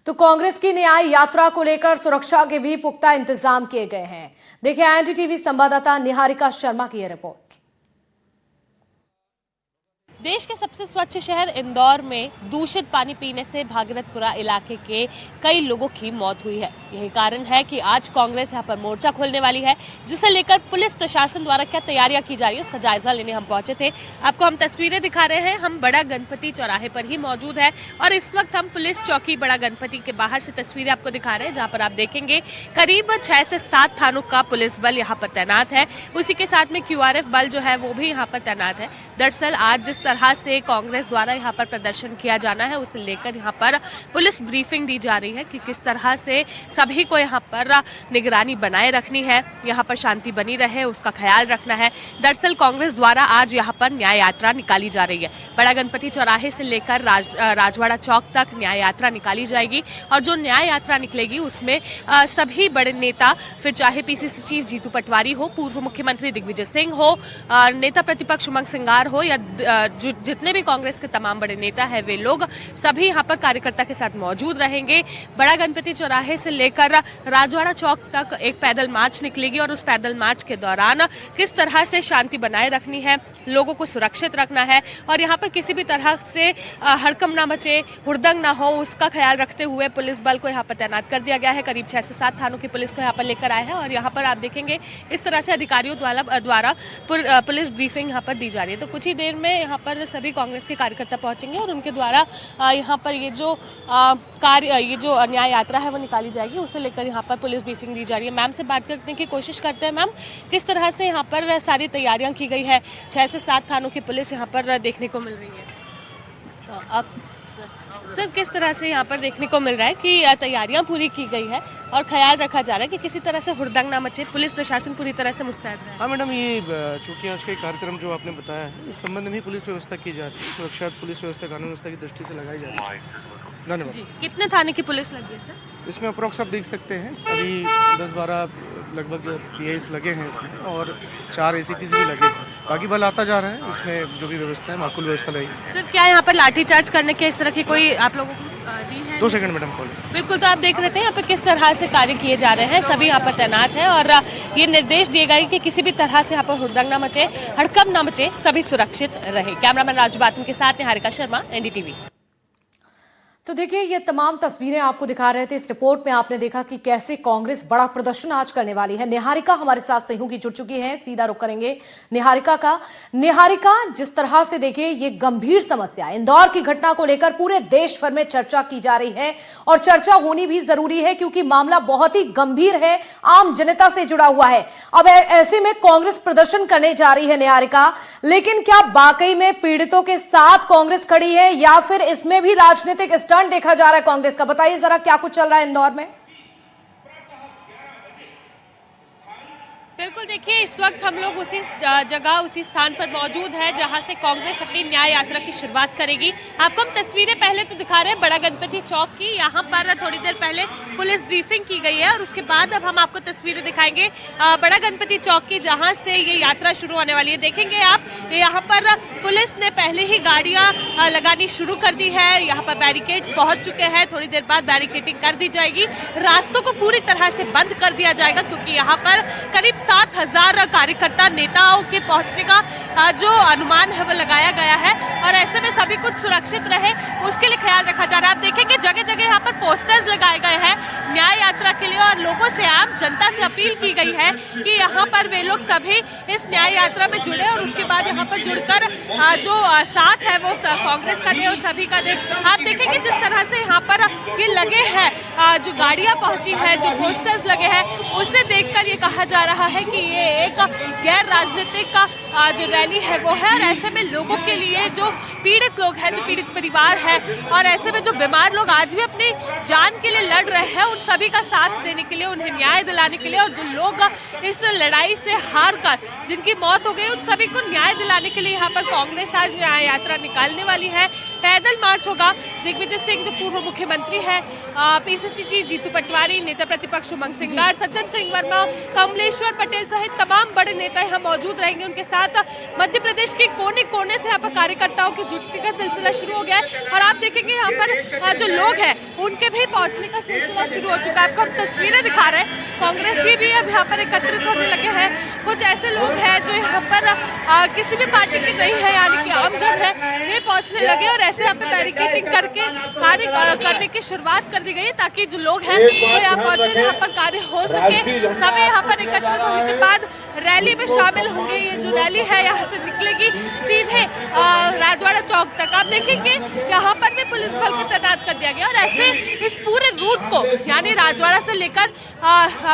तो कांग्रेस की न्याय यात्रा को लेकर सुरक्षा के भी पुख्ता इंतजाम किए गए हैं। देखिए एनडीटीवी संवाददाता निहारिका शर्मा की यह रिपोर्ट। देश के सबसे स्वच्छ शहर इंदौर में दूषित पानी पीने से भागीरथपुरा इलाके के कई लोगों की मौत हुई है। यही कारण है कि आज कांग्रेस यहाँ पर मोर्चा खोलने वाली है, जिसे लेकर पुलिस प्रशासन द्वारा क्या तैयारियां की जा रही है उसका जायजा लेने हम पहुंचे थे। आपको हम तस्वीरें दिखा रहे हैं। हम बड़ा गणपति चौराहे पर ही मौजूद है और इस वक्त हम पुलिस चौकी बड़ा गणपति के बाहर से तस्वीरें आपको दिखा रहे हैं, जहाँ पर आप देखेंगे करीब 6 से 7 थानों का पुलिस बल यहाँ पर तैनात है। उसी के साथ में QRF बल जो है वो भी यहाँ पर तैनात है। दरअसल आज जिस तरह से कांग्रेस द्वारा यहाँ पर प्रदर्शन किया जाना है उसे लेकर यहाँ पर पुलिस ब्रीफिंग दी जा रही है कि किस तरह से सभी को यहाँ पर निगरानी बनाए रखनी है, यहाँ पर शांति बनी रहे उसका ख्याल रखना है। दरअसल कांग्रेस द्वारा आज यहाँ पर न्याय यात्रा निकाली जा रही है। बड़ा गणपति चौराहे से लेकर राजवाड़ा चौक तक न्याय यात्रा निकाली जाएगी और जो न्याय यात्रा निकलेगी उसमें सभी बड़े नेता, फिर चाहे PCC चीफ जीतू पटवारी हो, पूर्व मुख्यमंत्री दिग्विजय सिंह हो, नेता प्रतिपक्ष उमंग सिंगार हो या जितने भी कांग्रेस के तमाम बड़े नेता है वे लोग सभी यहाँ पर कार्यकर्ता के साथ मौजूद रहेंगे। बड़ा गणपति चौराहे से लेकर राजवाड़ा चौक तक एक पैदल मार्च निकलेगी और उस पैदल मार्च के दौरान किस तरह से शांति बनाए रखनी है, लोगों को सुरक्षित रखना है और यहाँ पर किसी भी तरह से हड़कंप ना मचे, हुड़दंग ना हो, उसका ख्याल रखते हुए पुलिस बल को यहाँ पर तैनात कर दिया गया है। करीब 6 से 7 थानों की पुलिस को यहाँ पर लेकर आया है और यहाँ पर आप देखेंगे इस तरह से अधिकारियों द्वारा पुलिस ब्रीफिंग यहाँ पर दी जा रही है। तो कुछ ही देर में यहाँ पर सभी कांग्रेस के कार्यकर्ता पहुंचेंगे और उनके द्वारा यहाँ पर ये जो न्याय यात्रा है वो निकाली जाएगी, उसे लेकर यहाँ पर पुलिस ब्रीफिंग दी जा रही है। मैम से बात करने की कोशिश करते हैं। मैम, किस तरह से यहाँ पर सारी तैयारियां की गई है? 6 से 7 थानों की पुलिस यहाँ पर देखने को मिल रही है। अब सर किस तरह से यहाँ पर देखने को मिल रहा है कि तैयारियां पूरी की गई है और ख्याल रखा जा रहा है कि किसी तरह से हुड़दंग ना मचे, पुलिस प्रशासन पूरी तरह से मुस्तैद है? हाँ मैडम, ये चूँकि आज का कार्यक्रम जो आपने बताया है इस संबंध में ही पुलिस व्यवस्था की जा रही है। सुरक्षा पुलिस व्यवस्था कानून व्यवस्था की दृष्टि से लगाई जा रही है। धन्यवाद। कितने थाने की पुलिस लगी है सर? इसमें अप्रोक्स आप देख सकते हैं अभी 10-12 लगभग PIs लगे हैं इसमें और 4 ACPs भी लगे हैं। बाकी बल आता जा रहा है। इसमें जो भी व्यवस्था है माकूल व्यवस्था लगी। सर क्या यहाँ पर लाठीचार्ज करने के इस तरह की कोई आप लोगों को दी है? 2 सेकंड मैडम कॉल। बिल्कुल, तो आप देख रहे थे यहाँ पे किस तरह से कार्य किए जा रहे हैं। सभी यहाँ पर तैनात है और ये निर्देश दिए गए कि किसी भी तरह से यहाँ पर हुड़दंग ना मचे, हड़कंप ना मचे, सभी सुरक्षित रहे। कैमरामैन राजू बातम के साथ निहारिका शर्मा, NDTV। तो देखिए ये तमाम तस्वीरें आपको दिखा रहे थे। इस रिपोर्ट में आपने देखा कि कैसे कांग्रेस बड़ा प्रदर्शन आज करने वाली है। निहारिका हमारे साथ सहयोगी जुड़ चुकी हैं, सीधा रुख करेंगे निहारिका का। निहारिका, जिस तरह से देखिए ये गंभीर समस्या इंदौर की घटना को लेकर पूरे देश भर में चर्चा की जा रही है और चर्चा होनी भी जरूरी है क्योंकि मामला बहुत ही गंभीर है, आम जनता से जुड़ा हुआ है। अब ऐसे में कांग्रेस प्रदर्शन करने जा रही है निहारिका, लेकिन क्या वाकई में पीड़ितों के साथ कांग्रेस खड़ी है या फिर इसमें भी राजनीतिक देखा जा रहा है कांग्रेस का? बताइए जरा क्या कुछ चल रहा है इंदौर में। बिल्कुल, देखिए इस वक्त हम लोग उसी जगह उसी स्थान पर मौजूद है जहां से कांग्रेस अपनी न्याय यात्रा की शुरुआत करेगी। आपको हम तस्वीरें पहले तो दिखा रहे हैं बड़ा गणपति चौक की। यहाँ पर थोड़ी देर पहले पुलिस ब्रीफिंग की गई है और उसके बाद अब हम आपको तस्वीरें दिखाएंगे बड़ा गणपति चौक की, जहाँ से ये यात्रा शुरू होने वाली है। देखेंगे आप यहाँ पर पुलिस ने पहले ही गाड़ियाँ लगानी शुरू कर दी है। यहाँ पर बैरिकेड्स पहुँच चुके हैं, थोड़ी देर बाद बैरिकेडिंग कर दी जाएगी। रास्तों को पूरी तरह से बंद कर दिया जाएगा क्योंकि यहाँ पर करीब 7,000 कार्यकर्ता नेताओं के पहुंचने का जो अनुमान है वो लगाया गया है और ऐसे में सभी कुछ सुरक्षित रहे उसके लिए ख्याल रखा जा रहा है। आप देखेंगे जगह जगह यहाँ पर पोस्टर्स लगाए गए हैं न्याय यात्रा के लिए और लोगों से, आम जनता से अपील की गई है कि यहाँ पर वे लोग सभी इस न्याय यात्रा में जुड़े और उसके बाद यहाँ पर जुड़कर जो साथ है वो कांग्रेस का दे और सभी का दे। आप देखेंगे जिस तरह से यहाँ पर ये लगे हैं, जो गाड़ियाँ पहुंची है, जो पोस्टर्स लगे हैं, उसे देखकर ये कहा जा रहा है कि ये एक गैर राजनीतिक का जो रैली है वो है और ऐसे में लोगों के लिए जो पीड़ित लोग हैं, जो पीड़ित परिवार है और ऐसे में जो बीमार लोग आज भी अपनी जान के लिए लड़ रहे हैं, उन सभी का साथ देने के लिए, उन्हें न्याय दिलाने के लिए और जो लोग इस लड़ाई से हार कर जिनकी मौत हो गई उन सभी को न्याय दिलाने के लिए यहाँ पर कांग्रेस आज न्याय यात्रा निकालने वाली है। पैदल मार्च होगा। दिग्विजय सिंह जो पूर्व मुख्यमंत्री है, पीसीसी चीफ जीतू पटवारी, नेता प्रतिपक्ष उमंग सिंगार, सज्जन सिंह वर्मा, कमलेश्वर पटेल सहित तमाम बड़े नेता यहाँ मौजूद रहेंगे। उनके साथ मध्य प्रदेश के कोने कोने से यहाँ पर कार्यकर्ताओं की जुटने का सिलसिला शुरू हो गया है और आप देखेंगे यहाँ पर जो लोग हैं उनके भी पहुंचने का सिलसिला शुरू हो चुका है। आपको हम तस्वीरें दिखा रहे हैं, कांग्रेसी भी अब यहाँ पर एकत्रित होने लगे हैं। कुछ ऐसे लोग हैं जो यहाँ पर किसी भी पार्टी के नहीं है, यानी कि आमजन है, वे पहुंचने लगे और ऐसे यहाँ पे बैरिकेडिंग करके कार्य करने की शुरुआत कर दी गई ताकि जो लोग हैं वो यहाँ पहुंचे, यहाँ पर कार्य हो सके। सभी यहाँ पर एकत्रित होने के बाद रैली में शामिल होंगे। ये जो रैली है यहाँ से निकलेगी सीधे राजवाड़ा चौक तक। आप देखेंगे यहाँ पर भी पुलिस बल को तैनात कर दिया गया और ऐसे इस पूरे रूट को, यानी राजवाड़ा से लेकर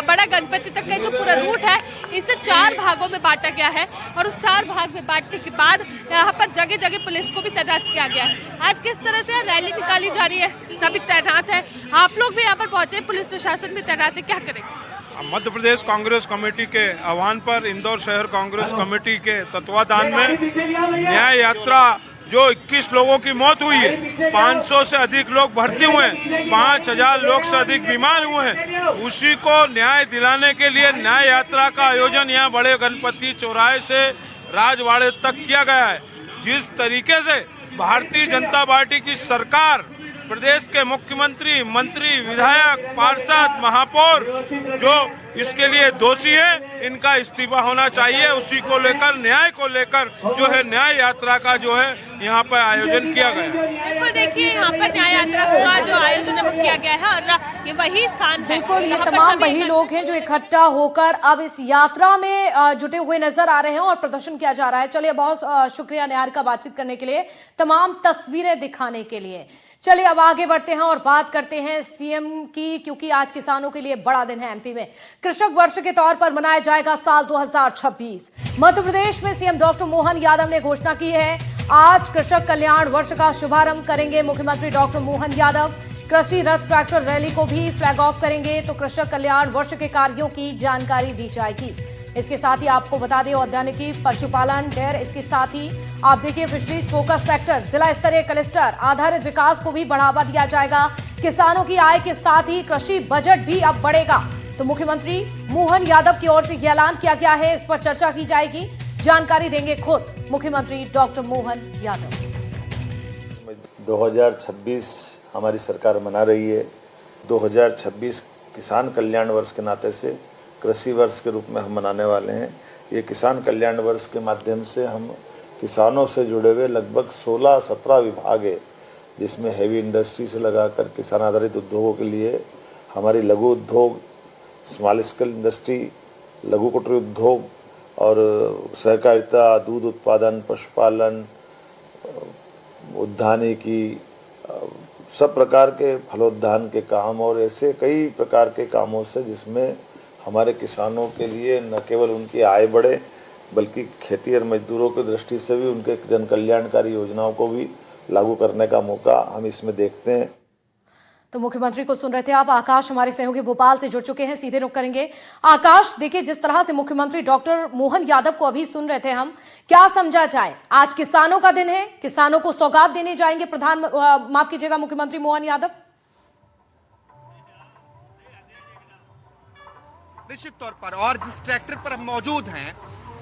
बड़ा गणपति तक का जो पूरा रूट है, इसे 4 भागों में बांटा गया है और उस 4 भाग में बांटने के बाद यहाँ पर जगह जगह पुलिस को भी तैनात किया गया है। आज किस तरह से रैली निकाली जा रही है, सभी तैनात है। आप लोग भी यहाँ पर पहुंचे, पुलिस प्रशासन भी तैनात है, क्या करेंगे? मध्य प्रदेश कांग्रेस कमेटी के आह्वान पर इंदौर शहर कांग्रेस कमेटी के तत्वाधान में न्याय यात्रा जो 21 लोगों की मौत हुई है, 500 से अधिक लोग भर्ती हुए हैं, 5000 लोग से अधिक बीमार हुए हैं, उसी को न्याय दिलाने के लिए न्याय यात्रा का आयोजन यहाँ बड़े गणपति चौराहे से राजवाड़े तक किया गया है। जिस तरीके से भारतीय जनता पार्टी की सरकार, प्रदेश के मुख्यमंत्री, मंत्री, विधायक, पार्षद, महापौर जो इसके लिए दोषी है, इनका इस्तीफा होना चाहिए। उसी को लेकर, न्याय को लेकर जो है न्याय यात्रा का जो है यहाँ पर आयोजन किया गया है। बिल्कुल, देखिए यहाँ पर न्याय यात्रा का जो आयोजन है वो किया गया है और ये वही स्थान है। बिल्कुल, ये तमाम वही लोग हैं जो इकट्ठा होकर अब इस यात्रा में जुटे हुए नजर आ रहे हैं और प्रदर्शन किया जा रहा है। चलिए, बहुत शुक्रिया निहारिका बातचीत करने के लिए, तमाम तस्वीरें दिखाने के लिए। चलिए अब आगे बढ़ते हैं और बात करते हैं सीएम की, क्योंकि आज किसानों के लिए बड़ा दिन है। एमपी में कृषक वर्ष के तौर पर मनाया जाएगा साल 2026। मध्य प्रदेश में सीएम डॉक्टर मोहन यादव ने घोषणा की है, आज कृषक कल्याण वर्ष का शुभारंभ करेंगे मुख्यमंत्री डॉक्टर मोहन यादव। कृषि रथ ट्रैक्टर रैली को भी फ्लैग ऑफ करेंगे तो कृषक कल्याण वर्ष के कार्यों की जानकारी दी जाएगी। इसके साथ ही आपको बता दें, औद्यानिकी, पशुपालन, डेयर, इसके साथ ही आप देखिए फिशरीज फोकस सेक्टर, जिला स्तरीय क्लस्टर आधारित विकास को भी बढ़ावा दिया जाएगा। किसानों की आय के साथ ही कृषि बजट भी अब बढ़ेगा। तो मुख्यमंत्री मोहन यादव की ओर से यह ऐलान किया गया है, इस पर चर्चा की जाएगी। जानकारी देंगे खुद मुख्यमंत्री डॉक्टर मोहन यादव। 2026 हमारी सरकार मना रही है। 2026 किसान कल्याण वर्ष के नाते से कृषि वर्ष के रूप में हम मनाने वाले हैं। ये किसान कल्याण वर्ष के माध्यम से हम किसानों से जुड़े हुए लगभग 16-17 विभाग है, जिसमें हैवी इंडस्ट्री से लगाकर किसान आधारित उद्योगों के लिए हमारी लघु उद्योग, स्मॉल स्केल इंडस्ट्री, लघु कुटीर उद्योग और सहकारिता, दूध उत्पादन, पशुपालन, उद्यानिकी, सब प्रकार के फलोद्यान के काम और ऐसे कई प्रकार के कामों से जिसमें हमारे किसानों के लिए न केवल उनकी आय बढ़े बल्कि खेती और मजदूरों की दृष्टि से भी उनके जन कल्याणकारी योजनाओं को भी लागू करने का मौका हम इसमें देखते हैं। तो मुख्यमंत्री को सुन रहे थे आप। आकाश हमारे सहयोगी भोपाल से जुड़ चुके हैं, सीधे रुख करेंगे। आकाश, देखिए जिस तरह से मुख्यमंत्री डॉक्टर मोहन यादव को अभी सुन रहे थे हम, क्या समझा जाए? आज किसानों का दिन है, किसानों को सौगात देने जाएंगे माफ कीजिएगा मुख्यमंत्री मोहन यादव। निश्चित तौर पर, और जिस ट्रैक्टर पर हम मौजूद हैं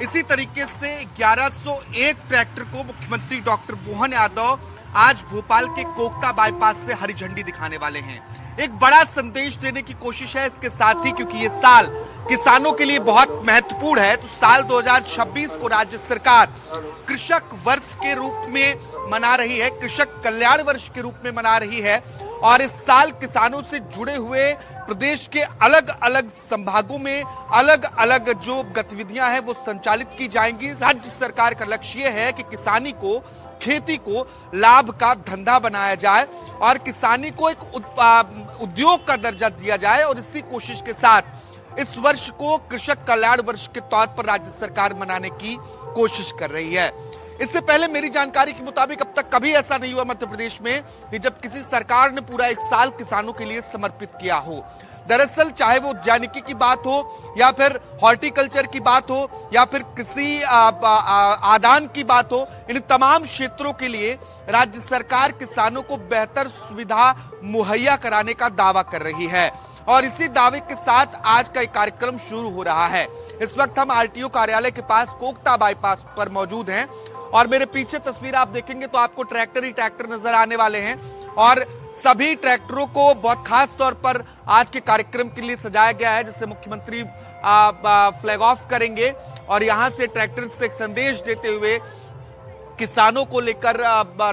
इसी तरीके से 1101 ट्रैक्टर को मुख्यमंत्री डॉक्टर मोहन यादव आज भोपाल के कोकता बाईपास से हरी झंडी दिखाने वाले हैं। एक बड़ा संदेश देने की कोशिश है इसके साथ ही, क्योंकि ये साल किसानों के लिए बहुत महत्वपूर्ण है। तो साल 2026 को राज्य सरकार कृषक वर्ष के रूप में मना रही है, कृषक कल्याण वर्ष के रूप में मना रही है और इस साल किसानों से जुड़े हुए प्रदेश के अलग अलग संभागों में अलग अलग जो गतिविधियां हैं वो संचालित की जाएंगी। राज्य सरकार का लक्ष्य यह है कि किसानी को, खेती को लाभ का धंधा बनाया जाए और किसानी को एक उद्योग का दर्जा दिया जाए और इसी कोशिश के साथ इस वर्ष को कृषक कल्याण वर्ष के तौर पर राज्य सरकार मनाने की कोशिश कर रही है। इससे पहले मेरी जानकारी के मुताबिक अब तक कभी ऐसा नहीं हुआ मध्य प्रदेश में कि जब किसी सरकार ने पूरा एक साल किसानों के लिए समर्पित किया हो। दरअसल चाहे वो उद्यानिकी की बात हो या फिर हॉर्टिकल्चर की बात हो या फिर कृषि आदान की बात हो, इन तमाम क्षेत्रों के लिए राज्य सरकार किसानों को बेहतर सुविधा मुहैया कराने का दावा कर रही है और इसी दावे के साथ आज का एक कार्यक्रम शुरू हो रहा है। इस वक्त हम आरटीओ कार्यालय के पास कोकता बाईपास पर मौजूद हैं और मेरे पीछे तस्वीर आप देखेंगे तो आपको ट्रैक्टर ही ट्रैक्टर नजर आने वाले हैं और सभी ट्रैक्टरों को बहुत खास तौर पर आज के कार्यक्रम के लिए सजाया गया है, जिससे मुख्यमंत्री फ्लैग ऑफ करेंगे और यहां से ट्रैक्टर से एक संदेश देते हुए किसानों को लेकर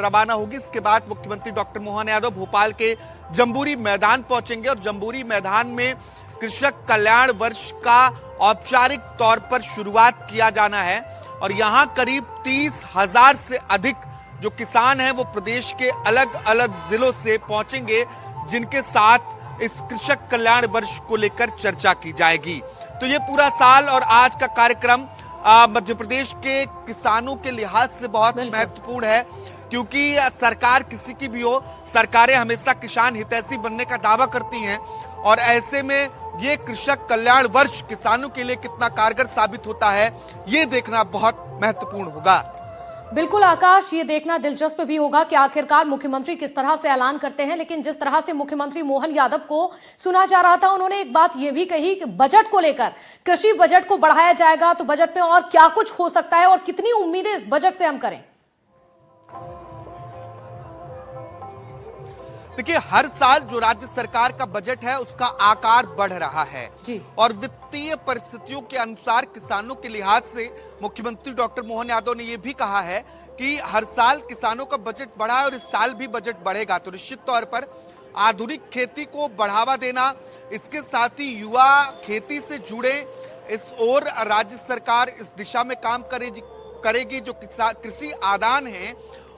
रवाना होगी। इसके बाद मुख्यमंत्री डॉक्टर मोहन यादव भोपाल के जंबूरी मैदान पहुंचेंगे और जंबूरी मैदान में कृषक कल्याण वर्ष का औपचारिक तौर पर शुरुआत किया जाना है और यहां करीब 30,000 से अधिक जो किसान हैं वो प्रदेश के अलग अलग जिलों से पहुंचेंगे, जिनके साथ इस कृषक कल्याण वर्ष को लेकर चर्चा की जाएगी। तो ये पूरा साल और आज का कार्यक्रम मध्य प्रदेश के किसानों के लिहाज से बहुत महत्वपूर्ण है, क्योंकि सरकार किसी की भी हो, सरकारें हमेशा किसान हितैषी बनने का दावा करती हैं और ऐसे में ये कृषक कल्याण वर्ष किसानों के लिए कितना कारगर साबित होता है, ये देखना बहुत महत्वपूर्ण होगा। बिल्कुल आकाश, ये देखना दिलचस्प भी होगा कि आखिरकार मुख्यमंत्री किस तरह से ऐलान करते हैं। लेकिन जिस तरह से मुख्यमंत्री मोहन यादव को सुना जा रहा था, उन्होंने एक बात ये भी कही कि बजट को लेकर, कृषि बजट को बढ़ाया जाएगा, तो बजट में और क्या कुछ हो सकता है और कितनी उम्मीदें इस बजट से हम करें? देखिए, हर साल जो राज्य सरकार का बजट है उसका आकार बढ़ रहा है जी। और वित्तीय परिस्थितियों के अनुसार किसानों के लिहाज से मुख्यमंत्री डॉक्टर मोहन यादव ने यह भी कहा है कि हर साल किसानों का बजट बढ़ा है और इस साल भी बजट बढ़ेगा। तो निश्चित तौर पर आधुनिक खेती को बढ़ावा देना, इसके साथ ही युवा खेती से जुड़े, इस ओर राज्य सरकार इस दिशा में काम करेगी। जो कृषि आदान है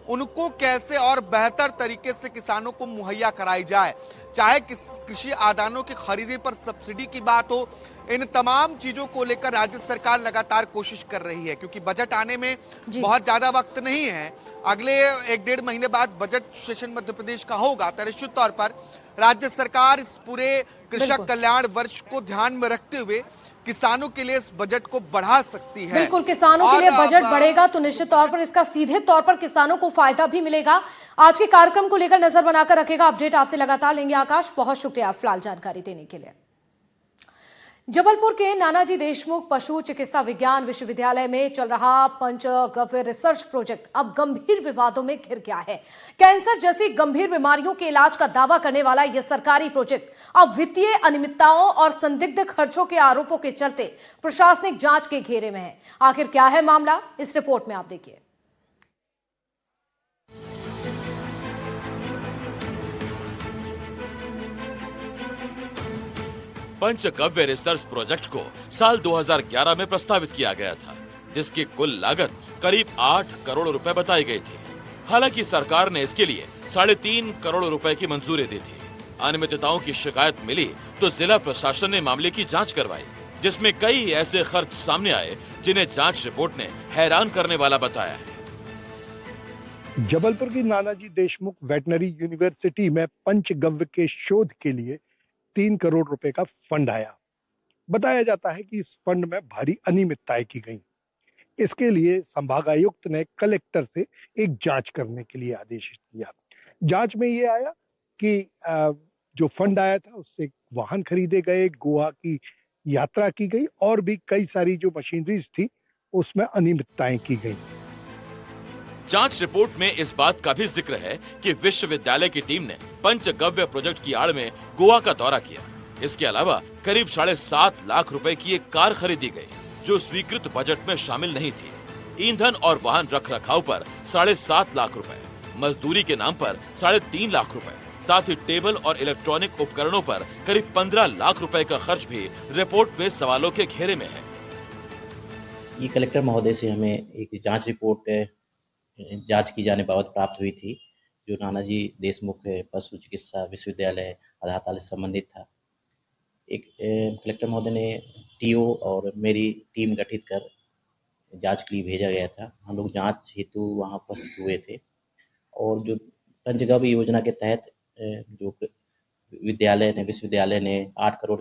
उनको कैसे और बेहतर तरीके से किसानों को मुहैया कराई जाए, चाहे कृषि आदानों की खरीदी पर सब्सिडी की बात हो, इन तमाम चीजों को लेकर राज्य सरकार लगातार कोशिश कर रही है, क्योंकि बजट आने में बहुत ज्यादा वक्त नहीं है। अगले 1-1.5 महीने बाद बजट सेशन मध्य प्रदेश का होगा। तो निश्चित तौर पर राज्य सरकार इस पूरे कृषक कल्याण वर्ष को ध्यान में रखते हुए किसानों के लिए इस बजट को बढ़ा सकती है। बिल्कुल, किसानों के लिए बजट बढ़ेगा तो निश्चित तौर पर इसका सीधे तौर पर किसानों को फायदा भी मिलेगा। आज के कार्यक्रम को लेकर नजर बनाकर रखेगा, अपडेट आपसे लगातार लेंगे आकाश। बहुत शुक्रिया फिलहाल जानकारी देने के लिए। जबलपुर के नानाजी देशमुख पशु चिकित्सा विज्ञान विश्वविद्यालय में चल रहा पंचगव्य रिसर्च प्रोजेक्ट अब गंभीर विवादों में घिर गया है। कैंसर जैसी गंभीर बीमारियों के इलाज का दावा करने वाला यह सरकारी प्रोजेक्ट अब वित्तीय अनियमितताओं और संदिग्ध खर्चों के आरोपों के चलते प्रशासनिक जांच के घेरे में है। आखिर क्या है मामला, इस रिपोर्ट में आप देखिए। पंचगव्य रिसर्च प्रोजेक्ट को साल 2011 में प्रस्तावित किया गया था, जिसकी कुल लागत करीब 8 करोड़ रुपए बताई गई थी। हालांकि सरकार ने इसके लिए 3.5 करोड़ रुपए की मंजूरी दी थी। अनियमितताओं की शिकायत मिली तो जिला प्रशासन ने मामले की जांच करवाई, जिसमें कई ऐसे खर्च सामने आए जिन्हें जांच रिपोर्ट ने हैरान करने वाला बताया है। जबलपुर की नानाजी देशमुख वेटनरी यूनिवर्सिटी में पंचगव्य के शोध के लिए 3 करोड़ रुपए का फंड आया। बताया जाता है कि इस फंड में भारी अनियमितताएं की गई। इसके लिए संभागायुक्त ने कलेक्टर से एक जांच करने के लिए आदेशित किया। जांच में यह आया कि जो फंड आया था उससे वाहन खरीदे गए, गोवा की यात्रा की गई और भी कई सारी जो मशीनरीज थी उसमें अनियमितताएं की गई। जांच रिपोर्ट में इस बात का भी जिक्र है कि विश्वविद्यालय की टीम ने पंचगव्य प्रोजेक्ट की आड़ में गोवा का दौरा किया। इसके अलावा करीब 7.5 लाख रुपए की एक कार खरीदी गई, जो स्वीकृत बजट में शामिल नहीं थी। ईंधन और वाहन रख रखाव पर 7.5 लाख रुपए, मजदूरी के नाम पर 3.5 लाख रुपए, साथ ही टेबल और इलेक्ट्रॉनिक उपकरणों पर करीब 15 लाख रुपए का खर्च भी रिपोर्ट में सवालों के घेरे में है। ये कलेक्टर महोदय से हमें एक जांच रिपोर्ट जांच की जाने बाबत प्राप्त हुई थी, जो नानाजी देशमुख पशु चिकित्सा विश्वविद्यालय आधार ताल से संबंधित था। एक कलेक्टर महोदय ने टीओ और मेरी टीम गठित कर जांच के लिए भेजा गया था। हम लोग जांच हेतु वहां उपस्थित हुए थे और जो पंचगव्य योजना के तहत जो विश्वविद्यालय ने 8 करोड़